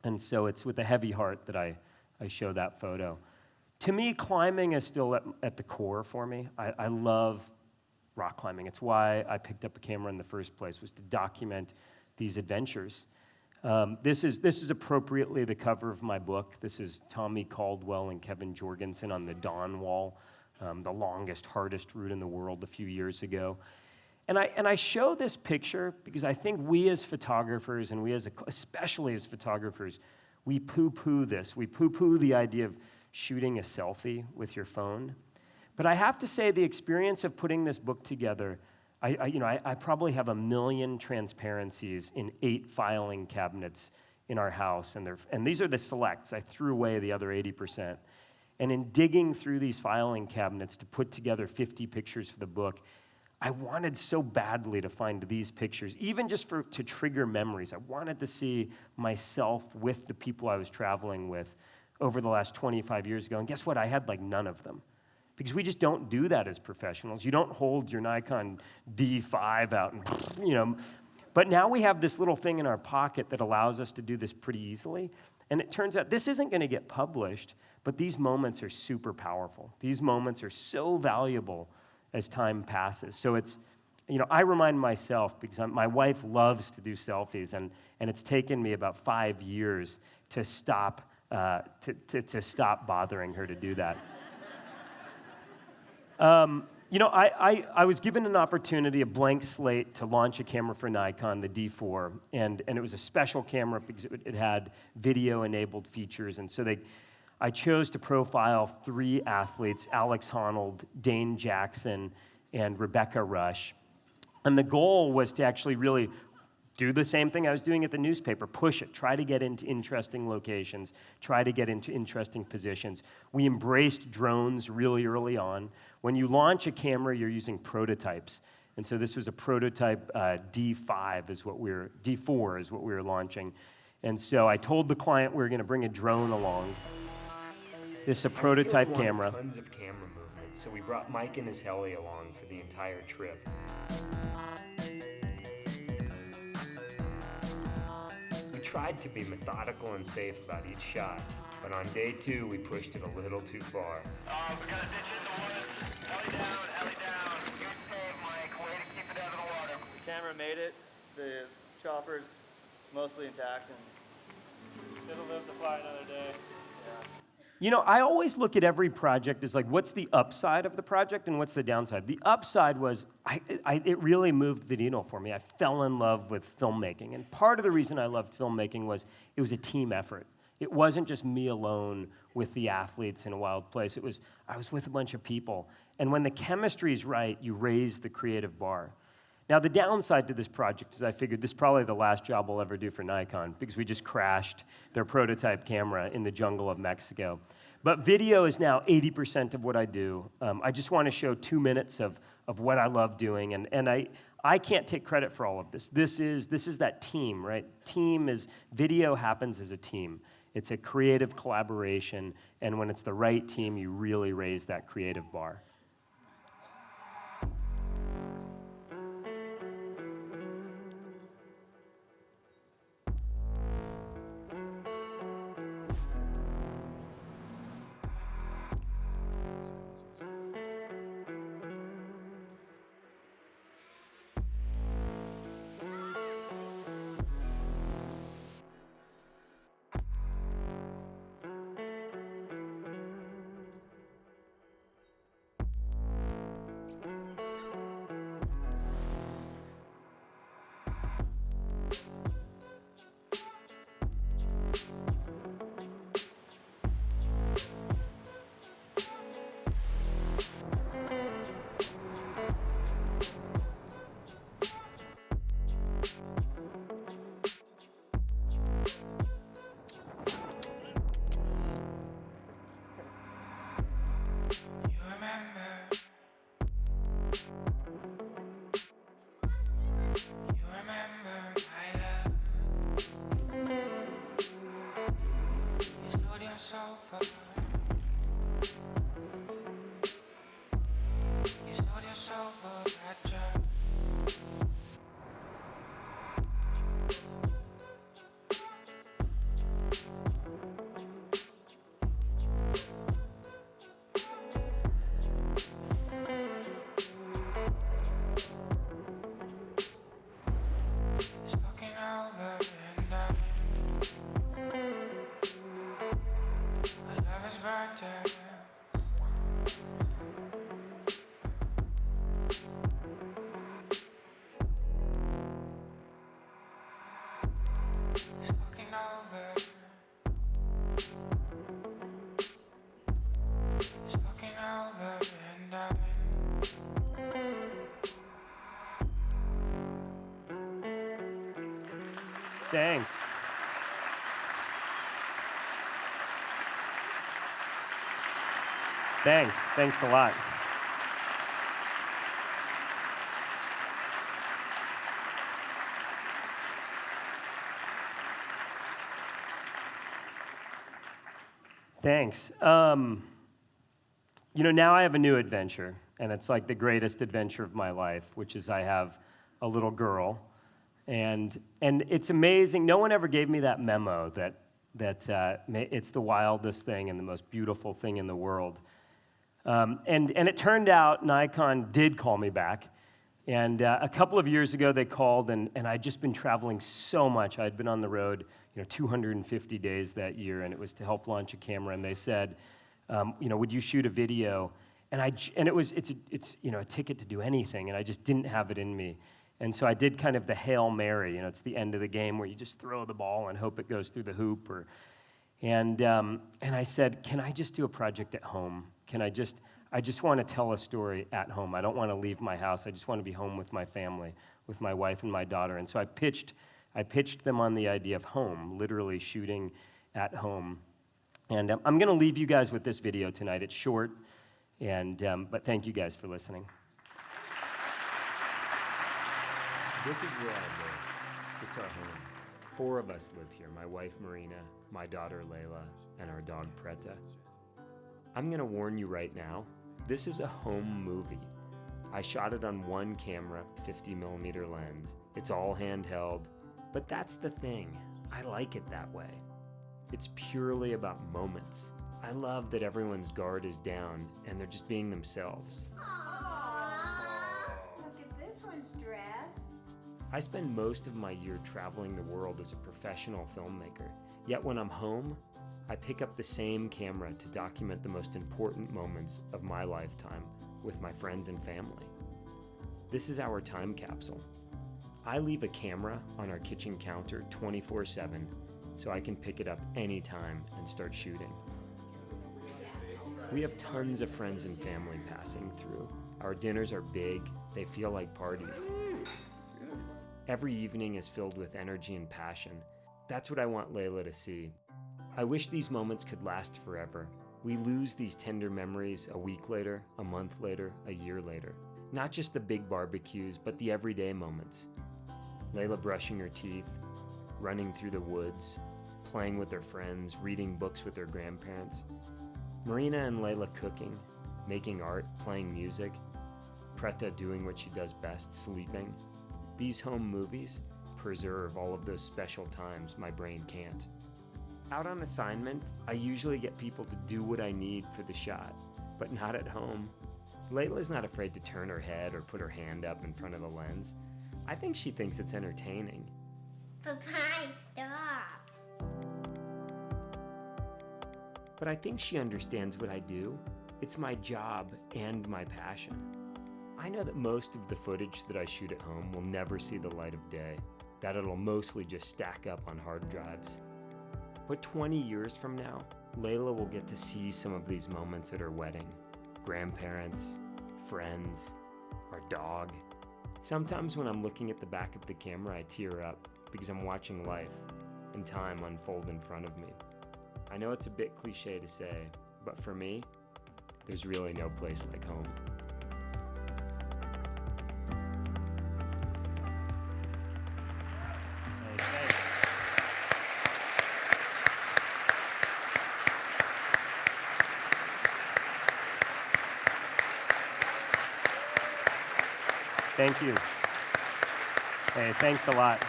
And so it's with a heavy heart that I show that photo. To me, climbing is still at the core for me. I love rock climbing. It's why I picked up a camera in the first place, was to document these adventures. This is appropriately the cover of my book. This is Tommy Caldwell and Kevin Jorgensen on the Dawn Wall, the longest, hardest route in the world a few years ago. And I show this picture because I think we as photographers, and especially as photographers, we poo-poo this. We poo-poo the idea of shooting a selfie with your phone. But I have to say the experience of putting this book together, I probably have 1 million transparencies in 8 filing cabinets in our house, and these are the selects. I threw away the other 80%. And in digging through these filing cabinets to put together 50 pictures for the book, I wanted so badly to find these pictures, even just to trigger memories. I wanted to see myself with the people I was traveling with over the last 25 years ago. And guess what? I had like none of them. Because we just don't do that as professionals. You don't hold your Nikon D5 out and, But now we have this little thing in our pocket that allows us to do this pretty easily. And it turns out this isn't going to get published, but these moments are super powerful. These moments are so valuable as time passes. So it's, I remind myself, because my wife loves to do selfies, and it's taken me about 5 years to stop bothering her to do that. I was given an opportunity, a blank slate, to launch a camera for Nikon, the D4, and it was a special camera because it had video-enabled features, and so I chose to profile 3 athletes, Alex Honnold, Dane Jackson, and Rebecca Rush. And the goal was to actually really do the same thing I was doing at the newspaper, push it, try to get into interesting locations, try to get into interesting positions. We embraced drones really early on. When you launch a camera, you're using prototypes. And so this was a prototype D4 is what we were launching. And so I told the client we were going to bring a drone along. This is a prototype camera.
Tons of camera movement, so we brought Mike and his heli along for the entire trip. We tried to be methodical and safe about each shot, but on day 2 we pushed it a little too far.
We got a ditch in the woods. Heli down. Good save, Mike. Way to keep it out of the water.
The camera made it. The chopper's mostly intact, and it'll live to fly another day. Yeah.
I always look at every project as like, what's the upside of the project and what's the downside? The upside was, it really moved the needle for me. I fell in love with filmmaking. And part of the reason I loved filmmaking was it was a team effort. It wasn't just me alone with the athletes in a wild place. I was with a bunch of people. And when the chemistry is right, you raise the creative bar. Now, the downside to this project is I figured this is probably the last job I'll ever do for Nikon because we just crashed their prototype camera in the jungle of Mexico. But video is now 80% of what I do. I just want to show 2 minutes of what I love doing, and I can't take credit for all of this. This is that team, right? Video happens as a team. It's a creative collaboration, and when it's the right team, you really raise that creative bar. Thanks. Thanks a lot. Thanks. Now I have a new adventure, and it's like the greatest adventure of my life, which is I have a little girl, and it's amazing. No one ever gave me that memo that it's the wildest thing and the most beautiful thing in the world. And it turned out Nikon did call me back. And a couple of years ago, they called, and I'd just been traveling so much. I'd been on the road 250 days that year, and it was to help launch a camera. And they said, would you shoot a video? And it's a ticket to do anything, and I just didn't have it in me. And so I did kind of the Hail Mary. It's the end of the game where you just throw the ball and hope it goes through the hoop. And I said, can I just do a project at home? I just want to tell a story at home. I don't want to leave my house. I just want to be home with my family, with my wife and my daughter. And so I pitched them on the idea of home, literally shooting at home. And I'm going to leave you guys with this video tonight. It's short, but thank you guys for listening. This is where I live. It's our home. 4 of us live here, my wife Marina, my daughter Layla, and our dog Preta. I'm gonna warn you right now, this is a home movie. I shot it on one camera, 50mm lens. It's all handheld, but that's the thing. I like it that way. It's purely about moments. I love that everyone's guard is down and they're just being themselves.
Aww. Look at this one's dressed.
I spend most of my year traveling the world as a professional filmmaker. Yet when I'm home, I pick up the same camera to document the most important moments of my lifetime with my friends and family. This is our time capsule. I leave a camera on our kitchen counter 24/7 so I can pick it up anytime and start shooting. We have tons of friends and family passing through. Our dinners are big, they feel like parties. Every evening is filled with energy and passion. That's what I want Layla to see. I wish these moments could last forever. We lose these tender memories a week later, a month later, a year later. Not just the big barbecues, but the everyday moments. Layla brushing her teeth, running through the woods, playing with her friends, reading books with her grandparents. Marina and Layla cooking, making art, playing music. Preta doing what she does best, sleeping. These home movies preserve all of those special times my brain can't. Out on assignment, I usually get people to do what I need for the shot, but not at home. Layla's not afraid to turn her head or put her hand up in front of the lens. I think she thinks it's entertaining.
Papa, stop.
But I think she understands what I do. It's my job and my passion. I know that most of the footage that I shoot at home will never see the light of day, that it'll mostly just stack up on hard drives. But 20 years from now, Layla will get to see some of these moments at her wedding. Grandparents, friends, our dog. Sometimes when I'm looking at the back of the camera, I tear up because I'm watching life and time unfold in front of me. I know it's a bit cliche to say, but for me, there's really no place like home. Thank you. Hey, thanks a lot.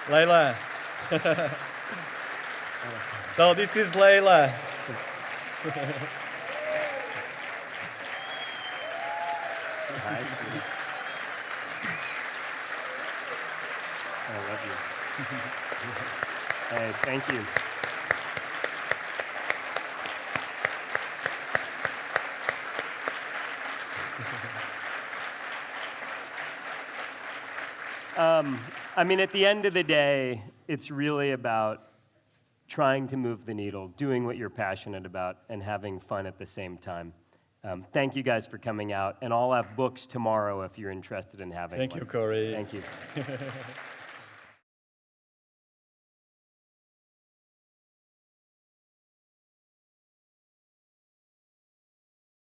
Layla. So this is Layla.
Hi, sweetie. I love you. Hey, thank you. At the end of the day, it's really about trying to move the needle, doing what you're passionate about, and having fun at the same time. Thank you guys for coming out, and I'll have books tomorrow if you're interested in having
Thank
one.
you, Corey.
Thank you.